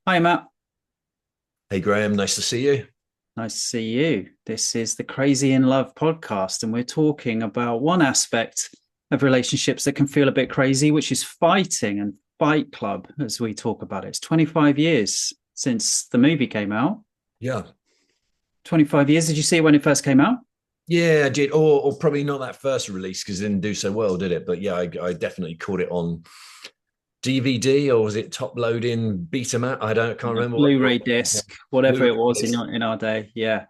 Hi, Matt. Hey Graham, nice to see you. Nice to see you. This is the Crazy in Love podcast, and we're talking about one aspect of relationships that can feel a bit crazy, which is fighting and Fight Club, as we talk about it. It's 25 years since the movie came out. Yeah, 25 years. Did you see it when it first came out? yeah, I did, or probably not that first release because it didn't do so well, did it? But yeah, I definitely caught it on DVD, or was it top loading Betamax? Can't remember what Blu-ray disc, whatever Blu-ray it was in disc. our day. Yeah.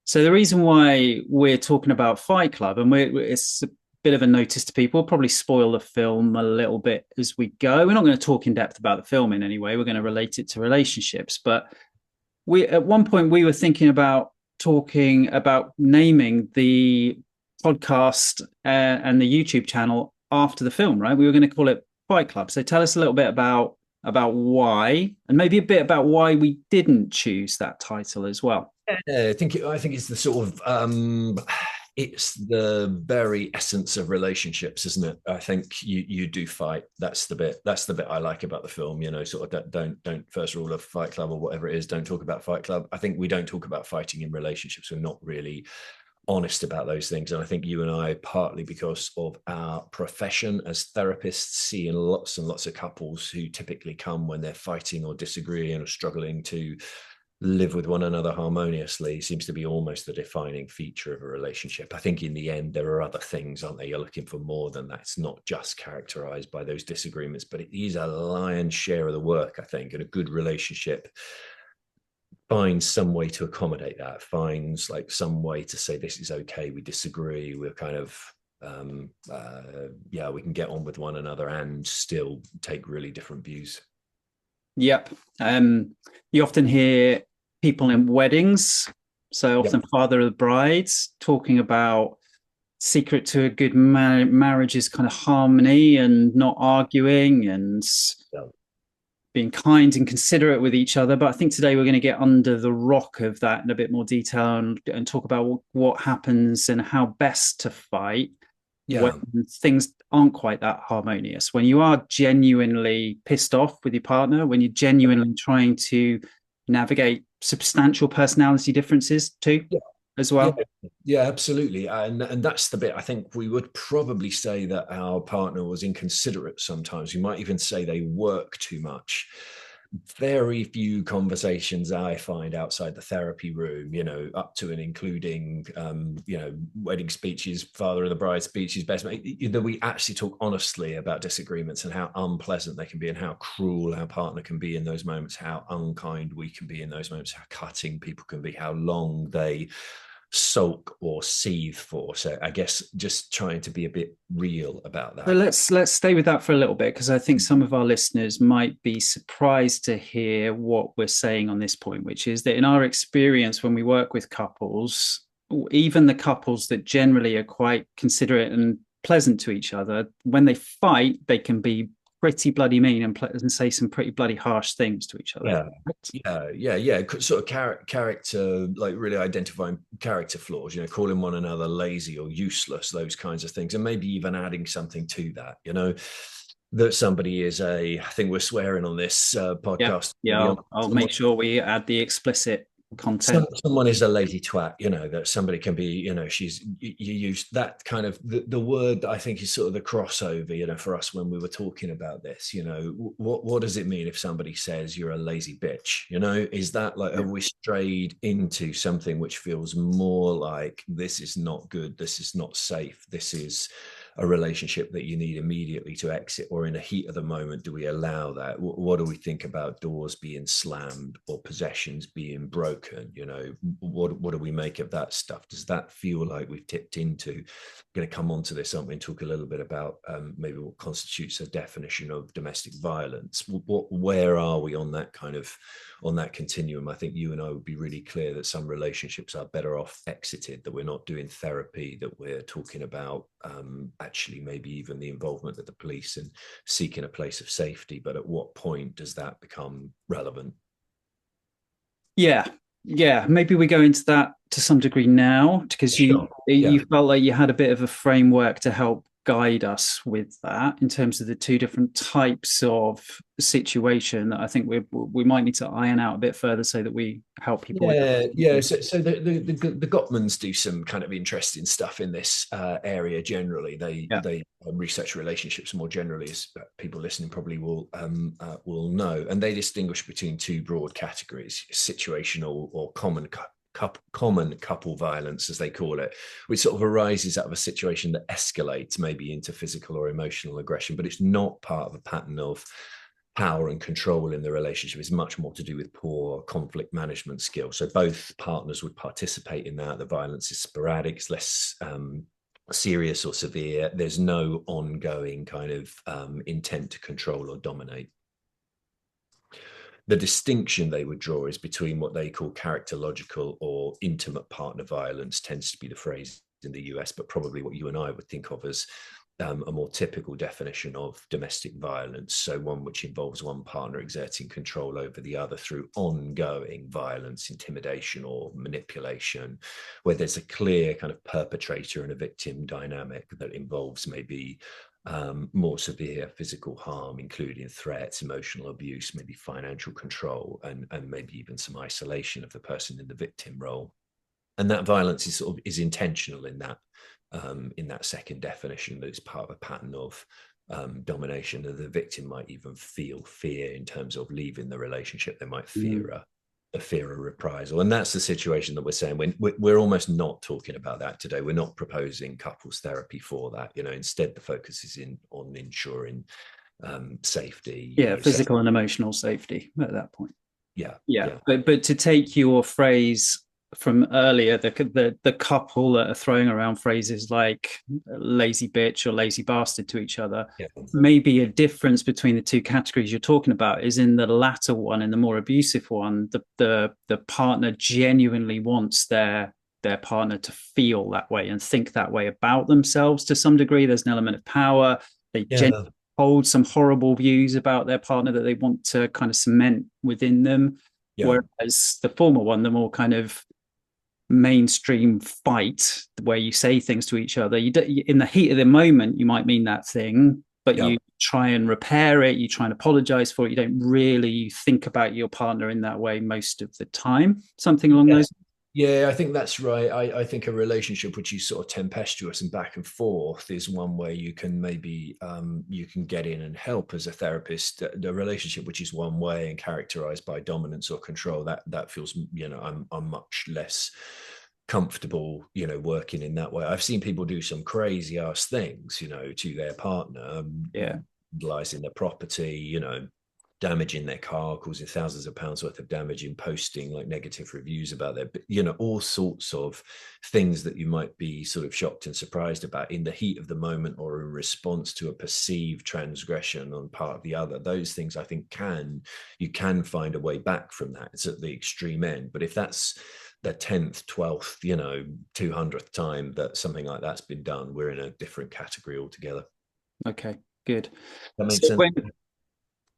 So the reason why we're talking about Fight Club, and it's a bit of a notice to people, we'll probably spoil the film a little bit as we go. We're not going to talk in depth about the film in any way. We're going to relate it to relationships. But we at one point we were thinking about talking about naming the podcast and the YouTube channel after the film, right? We were going to call it Fight Club. So tell us a little bit about why, and maybe a bit about why we didn't choose that title as well. Yeah, I think it's the sort of it's the very essence of relationships, isn't it? I think you do fight. That's the bit I like about the film. Sort of don't first rule of Fight Club or whatever it is. Don't talk about Fight Club. I think we don't talk about fighting in relationships. We're not really honest about those things. And I think you and I, partly because of our profession as therapists, seeing lots and lots of couples who typically come when they're fighting or disagreeing or struggling to live with one another harmoniously, seems to be almost the defining feature of a relationship. I think in the end, there are other things, aren't there? You're looking for more than that. It's not just characterized by those disagreements, but it is a lion's share of the work, I think. And a good relationship finds some way to accommodate that, finds like some way to say, this is okay, we disagree, we're kind of yeah, we can get on with one another and still take really different views. Yep. You often hear people in weddings, so Yep. often father of the brides, talking about secret to a good marriage is kind of harmony and not arguing and Yeah. being kind and considerate with each other. But I think today we're going to get under the rock of that in a bit more detail and talk about what happens and how best to fight when Yeah. things aren't quite that harmonious. When you are genuinely pissed off with your partner, when you're genuinely trying to navigate substantial personality differences too, Yeah. as Yeah, well. yeah, absolutely. And that's the bit I think we would probably say that our partner was inconsiderate sometimes. We might even say they work too much. Very few conversations I find outside the therapy room, up to and including, wedding speeches, father of the bride speeches, best mate, that we actually talk honestly about disagreements and how unpleasant they can be and how cruel our partner can be in those moments, how unkind we can be in those moments, how cutting people can be, how long they sulk or seethe for. So I guess just trying to be a bit real about So that. let's stay with that for a little bit because I think some of our listeners might be surprised to hear what we're saying on this point, which is that in our experience when we work with couples, even the couples that generally are quite considerate and pleasant to each other, when they fight, they can be pretty bloody mean and say some pretty bloody harsh things to each other. Yeah, yeah. Sort of character, like really identifying character flaws. Calling one another lazy or useless, those kinds of things, and maybe even adding something to that. That somebody is a. I think we're swearing on this Yeah, podcast. yeah. I'll Someone make sure we add the explicit content. someone is a lazy twat, that somebody can be, she's you use that kind of the word that I think is sort of the crossover, for us when we were talking about this. What does it mean if somebody says you're a lazy bitch? Is that like, Yeah. have we strayed into something which feels more like this is not good, this is not safe, this is a relationship that you need immediately to exit, or in the heat of the moment do we allow that? What do we think about doors being slammed or possessions being broken? What do we make of that stuff? Does that feel like we've tipped into? I'm going to come on to this, aren't we, and talk a little bit about maybe what constitutes a definition of domestic violence. Where are we on that kind of, on that continuum? I think you and I would be really clear that some relationships are better off exited, that we're not doing therapy, that we're talking about actually maybe even the involvement of the police and seeking a place of safety. But at what point does that become relevant? Yeah, yeah. Maybe we go into that to some degree now because you Sure. Yeah. you felt like you had a bit of a framework to help guide us with that in terms of the two different types of situation that I think we might need to iron out a bit further so that we help people with Yeah, yeah. that. So the Gottmans do some kind of interesting stuff in this area. Generally, Yeah. they research relationships more generally, as people listening probably will know, and they distinguish between two broad categories: situational or common couple violence, as they call it, which sort of arises out of a situation that escalates maybe into physical or emotional aggression, but it's not part of a pattern of power and control in the relationship. Is much more to do with poor conflict management skills. So both partners would participate in that. The violence is sporadic, it's less serious or severe. There's no ongoing kind of intent to control or dominate. The distinction they would draw is between what they call characterological or intimate partner violence, tends to be the phrase in the US, but probably what you and I would think of as a more typical definition of domestic violence. So one which involves one partner exerting control over the other through ongoing violence, intimidation, or manipulation, where there's a clear kind of perpetrator and a victim dynamic that involves maybe more severe physical harm, including threats, emotional abuse, maybe financial control, and maybe even some isolation of the person in the victim role. And that violence is sort of is intentional in that second definition, that it's part of a pattern of domination. And the victim might even feel fear in terms of leaving the relationship. They might fear a fear of reprisal, and that's the situation that we're saying. We're almost not talking about that today. We're not proposing couples therapy for that. Instead the focus is on ensuring safety. Yeah, physical and emotional safety at that point. Yeah, Yeah, yeah, but to take your phrase from earlier, the couple that are throwing around phrases like lazy bitch or lazy bastard to each other, yeah, maybe a difference between the two categories you're talking about is in the latter one, in the more abusive one, the partner genuinely wants their partner to feel that way and think that way about themselves to some degree. There's an element of power. They genuinely yeah, hold some horrible views about their partner that they want to kind of cement within them. yeah. Whereas the former one, the more kind of mainstream fight where you say things to each other, in the heat of the moment, you might mean that thing, but Yeah. you try and repair it, you try and apologize for it. You don't really think about your partner in that way most of the time. Something along Yeah. those. Yeah, I think that's right. I think a relationship which is sort of tempestuous and back and forth is one where you can maybe you can get in and help as a therapist. The relationship which is one way and characterized by dominance or control, that feels, I'm much less comfortable, working in that way. I've seen people do some crazy ass things, to their partner, Yeah. vandalizing their property, damaging their car, causing thousands of pounds worth of damage, in posting like negative reviews about their, all sorts of things that you might be sort of shocked and surprised about in the heat of the moment or in response to a perceived transgression on part of the other. Those things I think you can find a way back from that. It's at the extreme end. But if that's the 10th, 12th, 200th time that something like that's been done, we're in a different category altogether. Okay, good. That makes So sense. when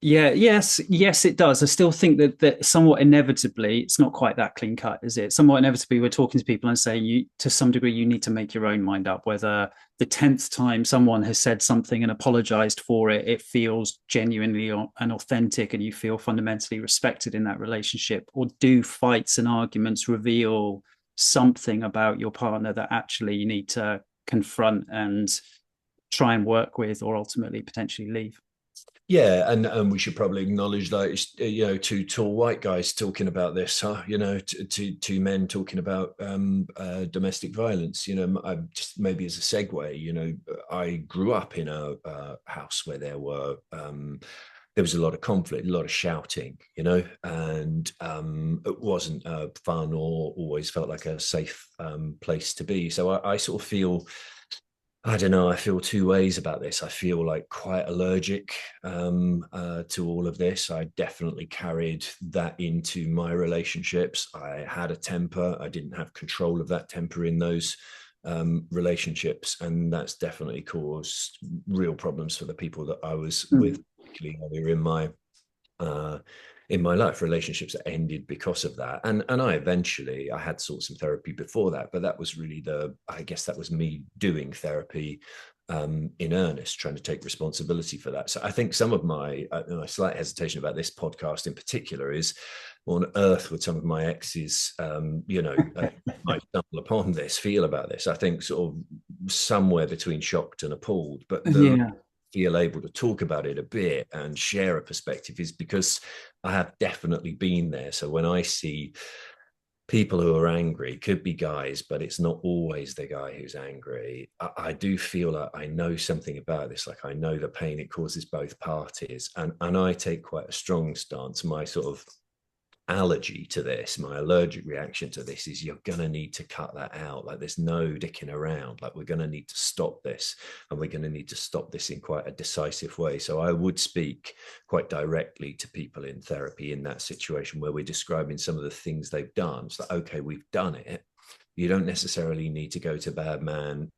Yeah, yes, it does. I still think that somewhat inevitably, it's not quite that clean cut, is it? Somewhat inevitably, we're talking to people and saying you, to some degree, you need to make your own mind up. Whether the 10th time someone has said something and apologized for it, it feels genuinely and authentic, and you feel fundamentally respected in that relationship, or do fights and arguments reveal something about your partner that actually you need to confront and try and work with, or ultimately potentially leave? Yeah, and we should probably acknowledge that it's, two tall white guys talking about this, huh? Two men talking about domestic violence. I just maybe as a segue, I grew up in a house where there was a lot of conflict, a lot of shouting, and it wasn't fun or always felt like a safe place to be. So I sort of feel, I don't know. I feel two ways about this. I feel like quite allergic to all of this. I definitely carried that into my relationships. I had a temper. I didn't have control of that temper in those relationships, and that's definitely caused real problems for the people that I was with, Mm. particularly earlier uh, in my life. Relationships that ended because of that, and I had sought some therapy before that, but that was really I guess that was me doing therapy in earnest, trying to take responsibility for that. So I think some of my slight hesitation about this podcast in particular is, what on earth would some of my exes, might stumble upon this, feel about this? I think sort of somewhere between shocked and appalled. But the Yeah. feel able to talk about it a bit and share a perspective is because I have definitely been there. So when I see people who are angry, could be guys, but it's not always the guy who's angry. I do feel like I know something about this. Like I know the pain it causes both parties. And I take quite a strong stance. My sort of allergy to this, my allergic reaction to this is, you're going to need to cut that out. Like there's no dicking around. Like we're going to need to stop this, and we're going to need to stop this in quite a decisive way. So I would speak quite directly to people in therapy in that situation where we're describing some of the things they've done. It's like, okay, we've done it. You don't necessarily need to go to bad man,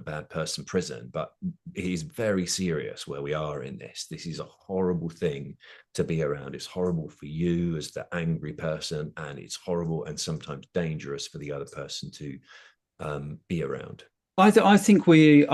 bad person prison, but it is very serious where we are in this. This is a horrible thing to be around. It's horrible for you as the angry person, and it's horrible and sometimes dangerous for the other person to be around. I think we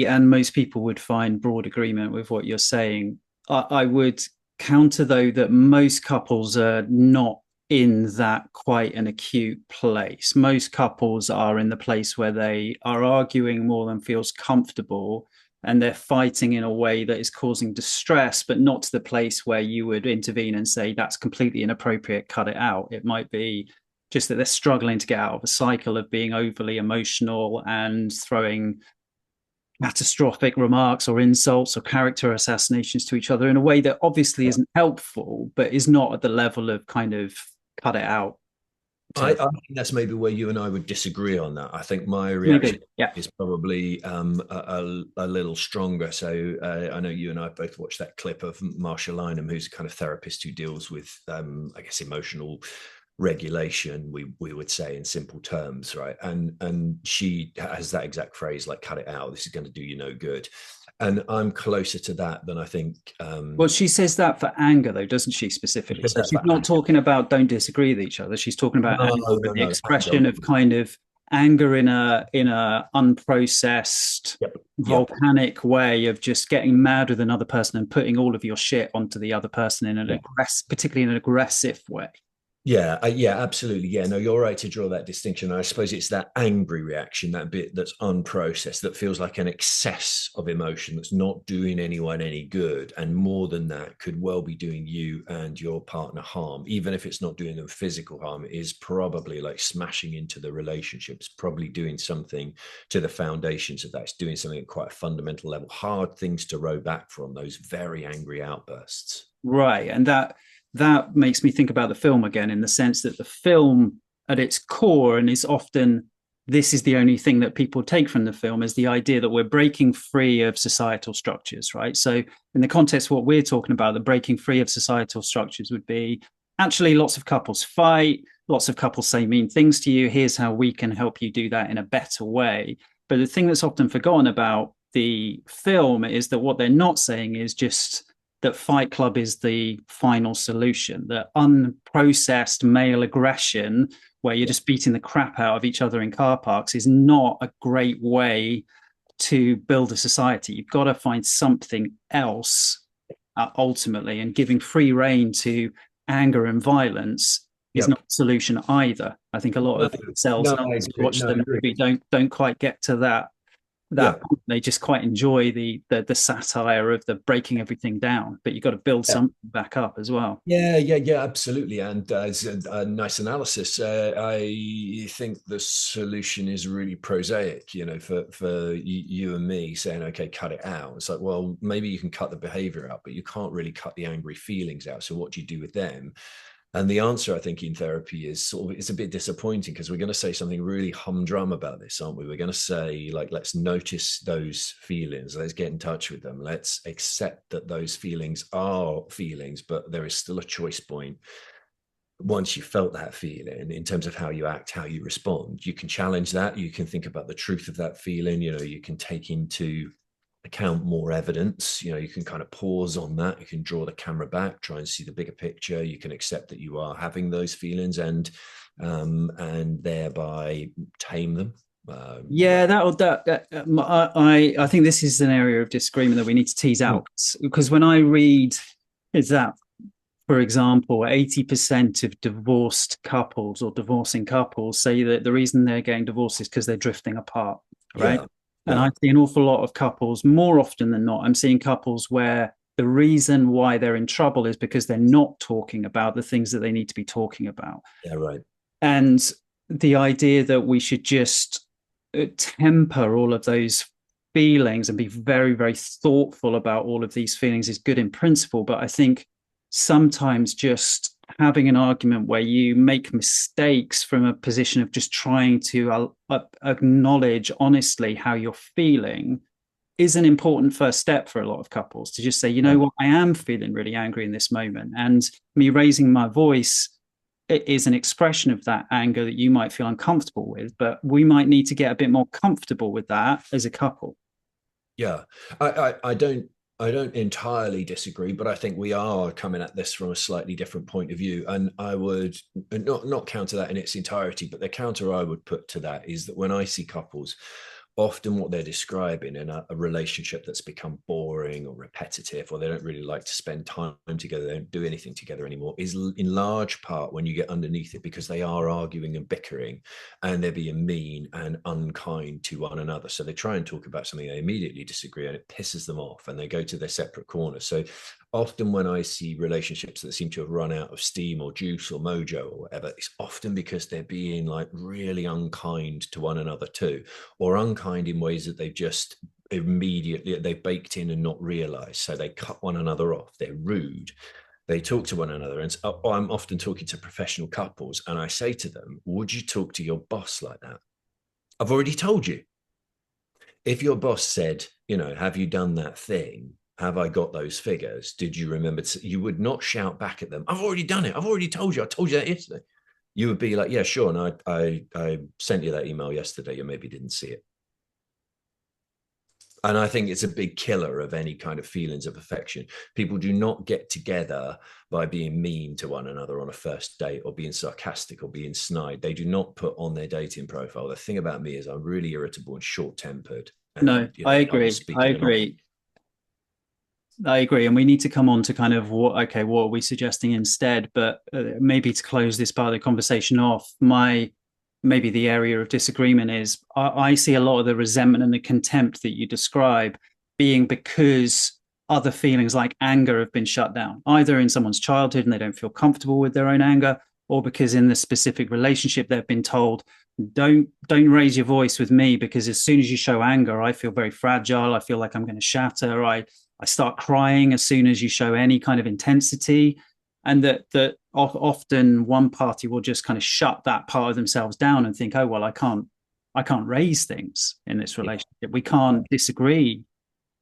and most people would find broad agreement with what you're saying. I would counter though that most couples are not in that quite an acute place. Most couples are in the place where they are arguing more than feels comfortable, and they're fighting in a way that is causing distress, but not to the place where you would intervene and say that's completely inappropriate, cut it out. It might be just that they're struggling to get out of a cycle of being overly emotional and throwing catastrophic remarks or insults or character assassinations to each other in a way that obviously Yeah. isn't helpful, but is not at the level of kind of cut it out. I To think that's maybe where you and I would disagree on that. I think my reaction maybe, yeah, is probably a little stronger. So I know you and I both watched that clip of Marsha Lynham, who's a kind of therapist who deals with, I guess, emotional regulation. We would say in simple terms, right? And she has that exact phrase, like "cut it out. This is going to do you no good." And I'm closer to that than I think. well, she says that for anger, though, doesn't she, specifically? Because So that's she's for not anger. talking about don't disagree with each other. She's talking about No, anger, no, the no. Anger. expression of kind of anger in a unprocessed, Yep. Yep. volcanic way of just getting mad with another person and putting all of your shit onto the other person in an Yeah. particularly in an aggressive way. Yeah, yeah, absolutely. Yeah, no, you're right to draw that distinction. I suppose it's that angry reaction, that bit that's unprocessed, that feels like an excess of emotion that's not doing anyone any good. And more than that, could well be doing you and your partner harm. Even if it's not doing them physical harm, it is probably like smashing into the relationships, probably doing something to the foundations of that. It's doing something at quite a fundamental level. Hard things to row back from, those very angry outbursts. Right. And that makes me think about the film again, in the sense that the film at its core, and is often this is the only thing that people take from the film, is the idea that we're breaking free of societal structures, right? So in the context of what we're talking about, the breaking free of societal structures would be actually lots of couples fight, lots of couples say mean things to you. Here's how we can help you do that in a better way. But the thing that's often forgotten about the film is that what they're not saying is just that Fight Club is the final solution, that unprocessed male aggression, where you're Yeah. just beating the crap out of each other in car parks, is not a great way to build a society. You've got to find something else ultimately, and giving free rein to anger and violence is not Yep. a solution either. I think a lot No, of cells no, and I others who agree. watch No, I the agree. movie don't quite get to that Yeah. point. They just quite enjoy the satire of the breaking everything down, but you've got to build Yeah. something back up as well. Yeah, yeah, yeah, absolutely. And it's a nice analysis. I think the solution is really prosaic, for you and me saying, okay, cut it out. It's like, well, maybe you can cut the behavior out, but you can't really cut the angry feelings out. So what do you do with them? And the answer, I think, in therapy is sort of, it's a bit disappointing because we're going to say something really humdrum about this, aren't we? We're going to say, like, let's notice those feelings. Let's get in touch with them. Let's accept that those feelings are feelings, but there is still a choice point. Once you felt that feeling, in terms of how you act, how you respond, you can challenge that. You can think about the truth of that feeling. You can take into account more evidence. You can kind of pause on that. You can draw the camera back, try and see the bigger picture. You can accept that you are having those feelings, and thereby tame them. Yeah, I think this is an area of disagreement that we need to tease Mm, out, because when I read is that, for example, 80% of divorced couples or divorcing couples say that the reason they're getting divorced is because they're drifting apart, right? yeah, And yeah, I see an awful lot of couples, more often than not, I'm seeing couples where the reason why they're in trouble is because they're not talking about the things that they need to be talking about. yeah, right. And the idea that we should just temper all of those feelings and be very, very thoughtful about all of these feelings is good in principle. But I think sometimes just having an argument where you make mistakes from a position of just trying to acknowledge honestly how you're feeling is an important first step for a lot of couples, to just say, you know Yeah. what, I am feeling really angry in this moment. And me raising my voice is an expression of that anger that you might feel uncomfortable with, but we might need to get a bit more comfortable with that as a couple. Yeah, I don't entirely disagree, but I think we are coming at this from a slightly different point of view. And I would not counter that in its entirety, but the counter I would put to that is that when I see couples, often what they're describing in a relationship that's become boring or repetitive, or they don't really like to spend time together, they don't do anything together anymore, is in large part when you get underneath it because they are arguing and bickering and they're being mean and unkind to one another. So they try and talk about something they immediately disagree and it pisses them off and they go to their separate corners. So often when I see relationships that seem to have run out of steam or juice or mojo or whatever, it's often because they're being like really unkind to one another too, or unkind in ways that they've just immediately they've baked in and not realized. So they cut one another off, they're rude, they talk to one another. And I'm often talking to professional couples and I say to them, would you talk to your boss like that? I've already told you. If your boss said, have you done that thing? Have I got those figures? Did you remember? You would not shout back at them. I've already done it. I've already told you. I told you that yesterday. You would be like, yeah, sure. And I sent you that email yesterday. You maybe didn't see it. And I think it's a big killer of any kind of feelings of affection. People do not get together by being mean to one another on a first date or being sarcastic or being snide. They do not put on their dating profile. The thing about me is I'm really irritable and short tempered. No, And, I I will agree. speak I in an off. agree. I agree. And we need to come on to kind of what are we suggesting instead? But maybe to close this part of the conversation off, maybe the area of disagreement is I see a lot of the resentment and the contempt that you describe being because other feelings like anger have been shut down, either in someone's childhood and they don't feel comfortable with their own anger, or because in the specific relationship they've been told, don't raise your voice with me because as soon as you show anger, I feel very fragile. I feel like I'm going to shatter. I start crying as soon as you show any kind of intensity, and that often one party will just kind of shut that part of themselves down and think, oh well, I can't raise things in this Yeah. relationship. We can't disagree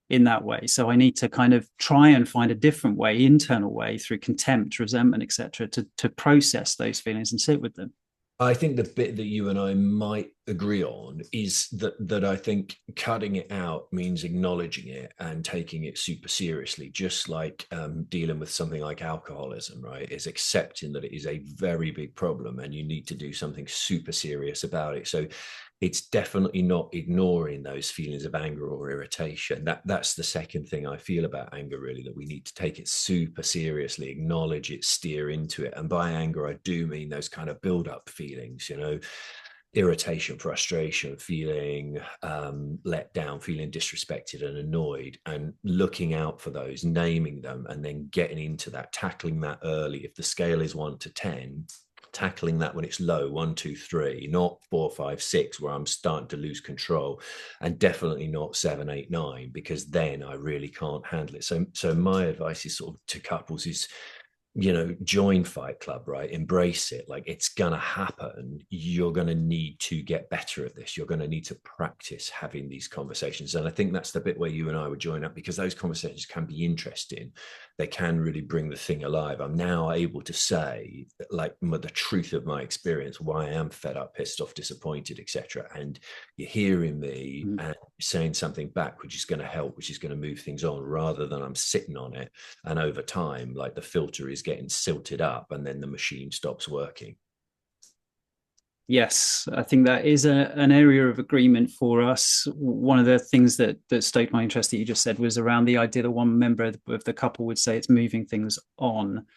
in that way. So I need to kind of try and find a different way, internal way, through contempt, resentment, etc., to process those feelings and sit with them. I think the bit that you and I might agree on is that I think cutting it out means acknowledging it and taking it super seriously, just like dealing with something like alcoholism, right? Is accepting that it is a very big problem and you need to do something super serious about it. So it's definitely not ignoring those feelings of anger or irritation. That's the second thing I feel about anger, really, that we need to take it super seriously, acknowledge it, steer into it. And by anger, I do mean those kind of build-up feelings, irritation, frustration, feeling let down, feeling disrespected and annoyed, and looking out for those, naming them, and then getting into that, tackling that early. If the scale is 1 to 10, tackling that when it's low, 1, 2, 3, not 4, 5, 6, where I'm starting to lose control, and definitely not 7, 8, 9, because then I really can't handle it. So my advice is sort of to couples is, join Fight Club, right? Embrace it. Like, it's gonna happen. You're gonna need to get better at this. You're gonna need to practice having these conversations. And I think that's the bit where you and I would join up, because those conversations can be interesting. They can really bring the thing alive. I'm now able to say, like, the truth of my experience, why I am fed up, pissed off, disappointed, etc. And you're hearing me Mm. and saying something back, which is going to help, which is going to move things on, rather than I'm sitting on it. And over time, like, the filter is getting silted up and then the machine stops working. Yes, I think that is an area of agreement for us. One of the things that stoked my interest that you just said was around the idea that one member of the couple would say it's moving things on.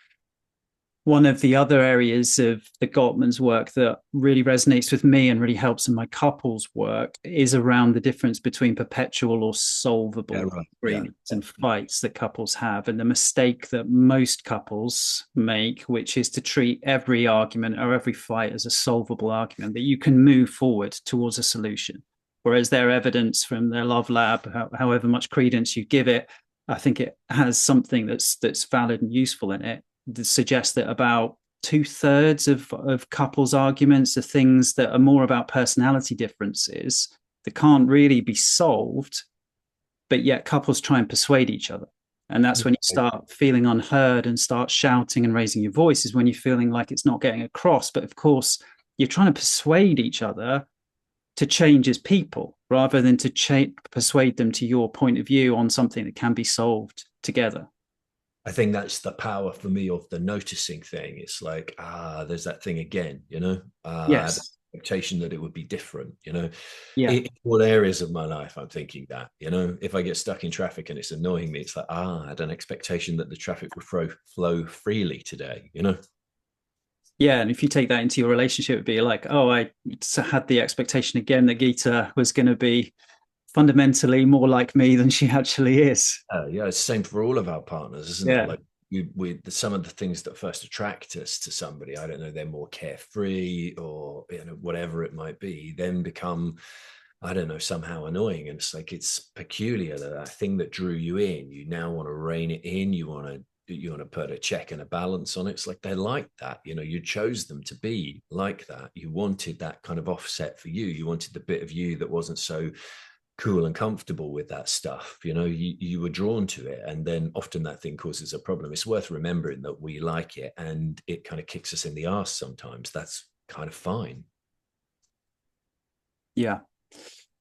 One of the other areas of the Gottman's work that really resonates with me and really helps in my couples work is around the difference between perpetual or Yeah, solvable right. Yeah. agreements and fights that couples have, and the mistake that most couples make, which is to treat every argument or every fight as a solvable argument that you can move forward towards a solution. Whereas their evidence from their love lab, however much credence you give it, I think it has something that's valid and useful in it, suggest that about two-thirds of couples' arguments are things that are more about personality differences that can't really be solved, but yet couples try and persuade each other. And that's when you start feeling unheard and start shouting and raising your voice, is when you're feeling like it's not getting across. But of course, you're trying to persuade each other to change as people rather than to persuade them to your point of view on something that can be solved together. I think that's the power for me of the noticing thing. It's like, there's that thing again, the Yes. expectation that it would be different, Yeah. In all areas of my life, I'm thinking that, if I get stuck in traffic and it's annoying me, it's like, I had an expectation that the traffic would flow freely today. Yeah, and if you take that into your relationship, it'd be like, oh, I had the expectation again that Geeta was going to be fundamentally more like me than she actually is. Yeah, it's the same for all of our partners, isn't it? Yeah, Like some of the things that first attract us to somebody, I don't know, they're more carefree or whatever it might be, then become, I don't know, somehow annoying. And it's like it's peculiar that thing that drew you in, you now want to rein it in. You want to put a check and a balance on it. It's like they're like that. You chose them to be like that. You wanted that kind of offset for you. You wanted the bit of you that wasn't so cool and comfortable with that stuff. You were drawn to it, and then often that thing causes a problem. It's worth remembering that we like it, and it kind of kicks us in the ass sometimes. That's kind of fine. yeah.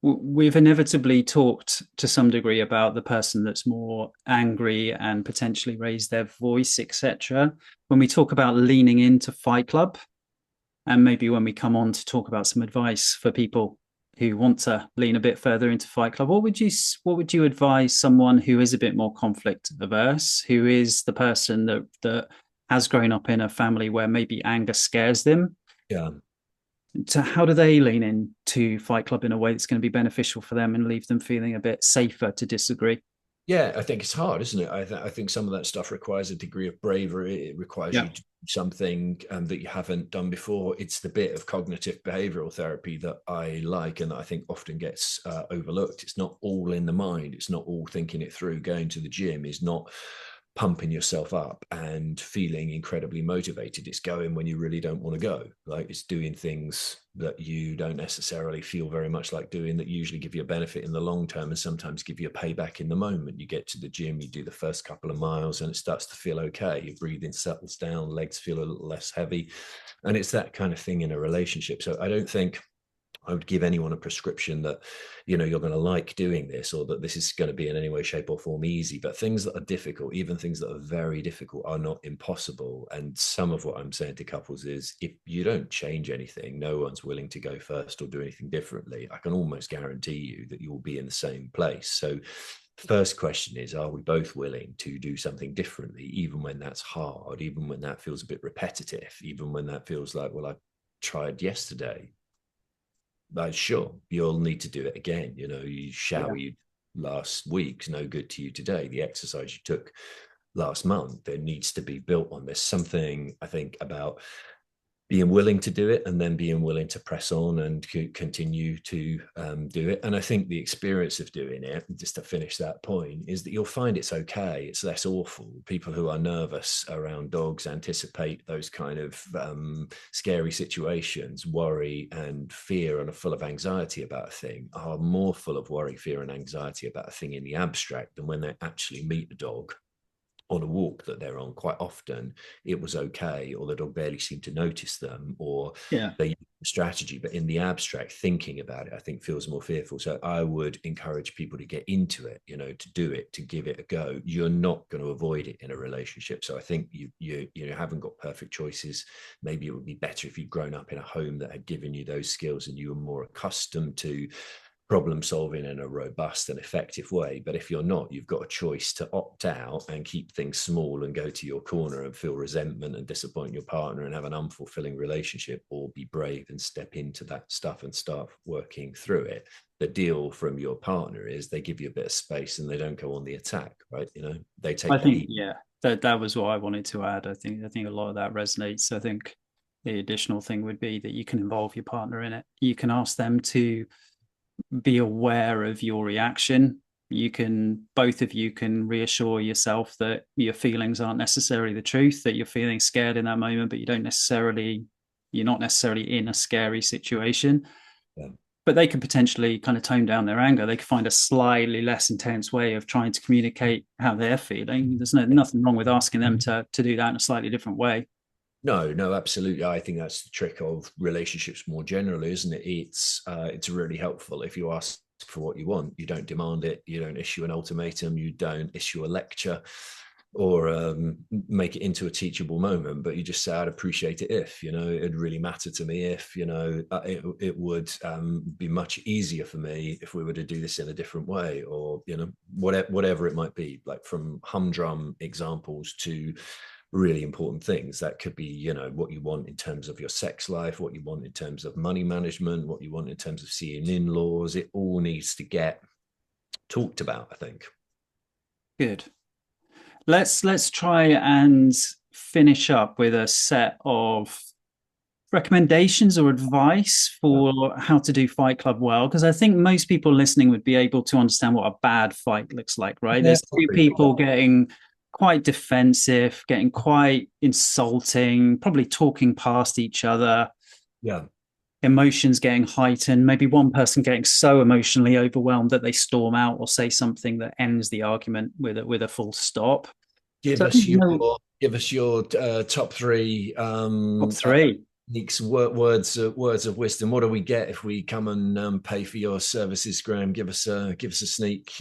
We've inevitably talked to some degree about the person that's more angry and potentially raise their voice, etc. When we talk about leaning into Fight Club, and maybe when we come on to talk about some advice for people who want to lean a bit further into Fight Club, what would you advise someone who is a bit more conflict averse, who is the person that has grown up in a family where maybe anger scares them? Yeah. To how do they lean into Fight Club in a way that's going to be beneficial for them and leave them feeling a bit safer to disagree? Yeah, I think it's hard, isn't it? I think some of that stuff requires a degree of bravery. It requires Yeah. you to do something that you haven't done before. It's the bit of cognitive behavioral therapy that I like and that I think often gets overlooked. It's not all in the mind. It's not all thinking it through. Going to the gym is not pumping yourself up and feeling incredibly motivated. It's going when you really don't want to go. Like it's doing things that you don't necessarily feel very much like doing that usually give you a benefit in the long term and sometimes give you a payback in the moment. You get to the gym, you do the first couple of miles and it starts to feel okay. Your breathing settles down, legs feel a little less heavy. And it's that kind of thing in a relationship. So I don't think I would give anyone a prescription that, you're going to like doing this or that this is going to be in any way, shape, or form easy. But things that are difficult, even things that are very difficult, are not impossible. And some of what I'm saying to couples is if you don't change anything, no one's willing to go first or do anything differently. I can almost guarantee you that you will be in the same place. So, first question is, are we both willing to do something differently, even when that's hard, even when that feels a bit repetitive, even when that feels like, well, I tried yesterday, sure, you'll need to do it again. You shower Yeah. you last week's no good to you today. The exercise you took last month, there needs to be built on. There's something I think about being willing to do it and then being willing to press on and continue to do it. And I think the experience of doing it, just to finish that point, is that you'll find it's okay. It's less awful. People who are nervous around dogs anticipate those kind of scary situations, worry and fear, and are full of anxiety about a thing, are more full of worry, fear, and anxiety about a thing in the abstract than when they actually meet a dog on a walk that they're on, quite often it was okay, or the dog barely seemed to notice them, or Yeah. they used a strategy. But in the abstract, thinking about it, I think feels more fearful. So I would encourage people to get into it, to do it, to give it a go. You're not going to avoid it in a relationship. So I think you haven't got perfect choices. Maybe it would be better if you'd grown up in a home that had given you those skills and you were more accustomed to problem solving in a robust and effective way. But if you're not, you've got a choice to opt out and keep things small and go to your corner and feel resentment and disappoint your partner and have an unfulfilling relationship, or be brave and step into that stuff and start working through it. The deal from your partner is they give you a bit of space and they don't go on the attack, right? They I take the think, heat. yeah, that was what I wanted to add. I think a lot of that resonates. I think the additional thing would be that you can involve your partner in it. You can ask them to be aware of your reaction. Both of you can reassure yourself that your feelings aren't necessarily the truth, that you're feeling scared in that moment, but you're not necessarily in a scary situation. Yeah. But they could potentially kind of tone down their anger. They could find a slightly less intense way of trying to communicate how they're feeling. There's nothing wrong with asking them to do that in a slightly different way. No, no, absolutely. I think that's the trick of relationships more generally, isn't it? It's really helpful if you ask for what you want. You don't demand it. You don't issue an ultimatum. You don't issue a lecture, or make it into a teachable moment. But you just say, "I'd appreciate it if it'd really matter to me if it would be much easier for me if we were to do this in a different way," or whatever it might be. Like from humdrum examples to really important things that could be what you want in terms of your sex life, what you want in terms of money management, what you want in terms of seeing in-laws. It all needs to get talked about, I think. Good. Let's try and finish up with a set of recommendations or advice Yeah, for how to do Fight Club well, because I think most people listening would be able to understand what a bad fight looks like, right? yeah, There's two probably. people getting quite defensive, getting quite insulting, probably talking past each other, Yeah, emotions getting heightened, maybe one person getting so emotionally overwhelmed that they storm out or say something that ends the argument with a full stop. give So I us think, your give us your top three top three. techniques, words of wisdom. What do we get if we come and pay for your services, Graham? Give us a sneak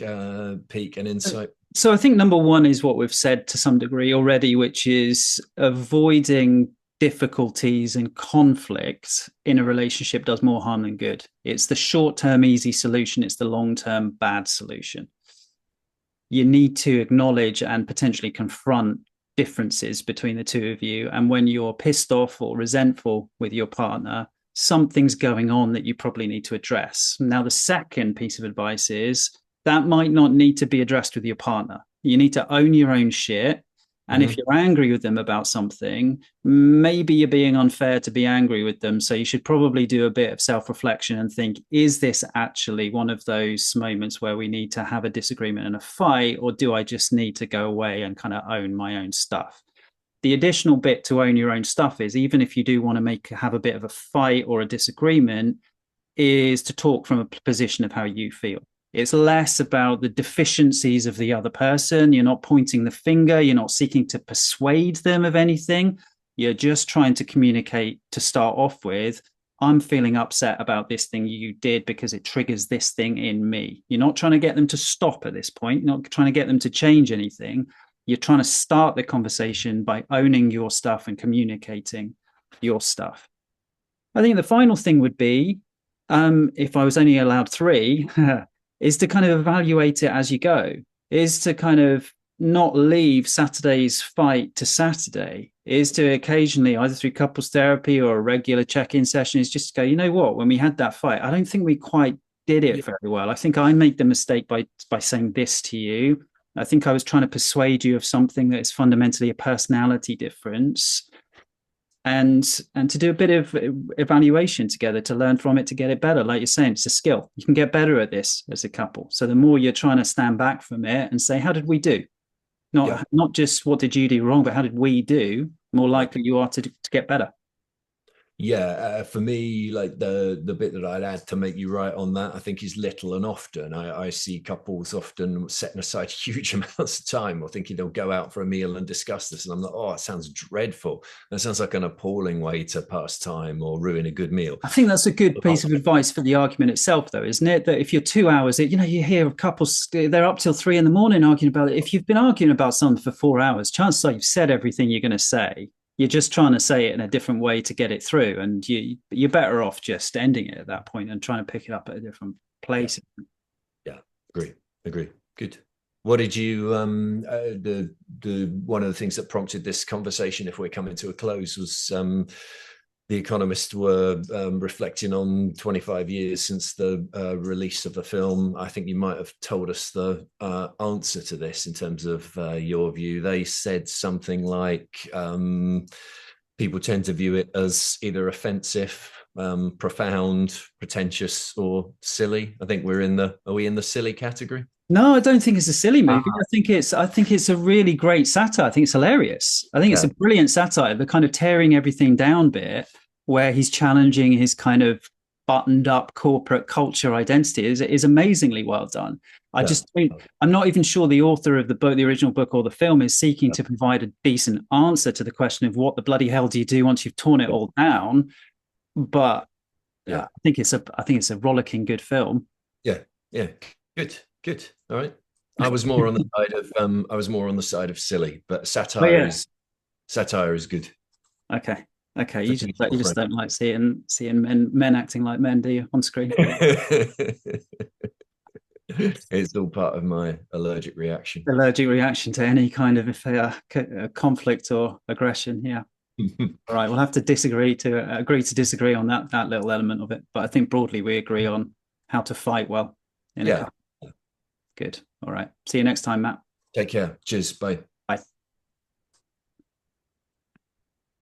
peek and insight. So I think number one is what we've said to some degree already, which is avoiding difficulties and conflict in a relationship does more harm than good. It's the short term easy solution, it's the long term bad solution. You need to acknowledge and potentially confront differences between the two of you. And when you're pissed off or resentful with your partner, something's going on that you probably need to address. Now, the second piece of advice is that might not need to be addressed with your partner. You need to own your own shit. And if Mm-hmm. you're angry with them about something, maybe you're being unfair to be angry with them. So you should probably do a bit of self reflection and think, is this actually one of those moments where we need to have a disagreement and a fight? Or do I just need to go away and kind of own my own stuff? The additional bit to own your own stuff is, even if you do want to have a bit of a fight or a disagreement, is to talk from a position of how you feel. It's less about the deficiencies of the other person. You're not pointing the finger. You're not seeking to persuade them of anything. You're just trying to communicate to start off with, I'm feeling upset about this thing you did because it triggers this thing in me. You're not trying to get them to stop at this point. You're not trying to get them to change anything. You're trying to start the conversation by owning your stuff and communicating your stuff. I think the final thing would be, if I was only allowed three, is to kind of evaluate it as you go, is to kind of not leave Saturday's fight to Saturday, is to occasionally, either through couples therapy or a regular check-in session, is just go, you know what, when we had that fight, I don't think we quite did it Yeah, very well. I think I made the mistake by saying this to you. I think I was trying to persuade you of something that is fundamentally a personality difference, and to do a bit of evaluation together to learn from it, to get it better. Like you're saying, it's a skill. You can get better at this as a couple. So the more you're trying to stand back from it and say, how did we do? yeah, Not just what did you do wrong, but how did we do? More yeah. likely you are to get better. Yeah, for me, like the bit that I'd add to make you right on that, I think is little and often. I see couples often setting aside huge amounts of time or thinking they'll go out for a meal and discuss this. And I'm like, oh, it sounds dreadful. That sounds like an appalling way to pass time or ruin a good meal. I think that's a good piece of advice for the argument itself, though, isn't it? That if you're 2 hours, you hear couples, they're up till 3 in the morning arguing about it. If you've been arguing about something for 4 hours, chances are you've said everything you're going to say. You're just trying to say it in a different way to get it through. And you're better off just ending it at that point and trying to pick it up at a different Yeah, place. yeah, agree. Good. What did you the one of the things that prompted this conversation, if we're coming to a close, was the Economist were reflecting on 25 years since the release of the film. I think you might have told us the answer to this in terms of your view. They said something like people tend to view it as either offensive, profound, pretentious, or silly. I think are we in the silly category? No, I don't think it's a silly movie. Ah, I think it's a really great satire. I think it's hilarious. I think it's yeah, a brilliant satire. The kind of tearing everything down bit, where he's challenging his kind of buttoned up corporate culture identity, is amazingly well done. I yeah, just I'm not even sure the author of the book, the original book or the film, is seeking to provide a decent answer to the question of what the bloody hell do you do once you've torn it yeah, all down. But yeah, I think it's a rollicking good film. yeah, yeah. Good. All right. I was more on the side of I was more on the side of silly, but But yeah, satire is good. okay. Okay, For you me, just don't like seeing men acting like men, do you, on screen? It's all part of my allergic reaction. Allergic reaction to any kind of conflict or aggression. Yeah. All right, we'll have to agree to disagree on that little element of it. But I think broadly we agree on how to fight well in a Yeah. couple. Good. All right. See you next time, Matt. Take care. Cheers. Bye.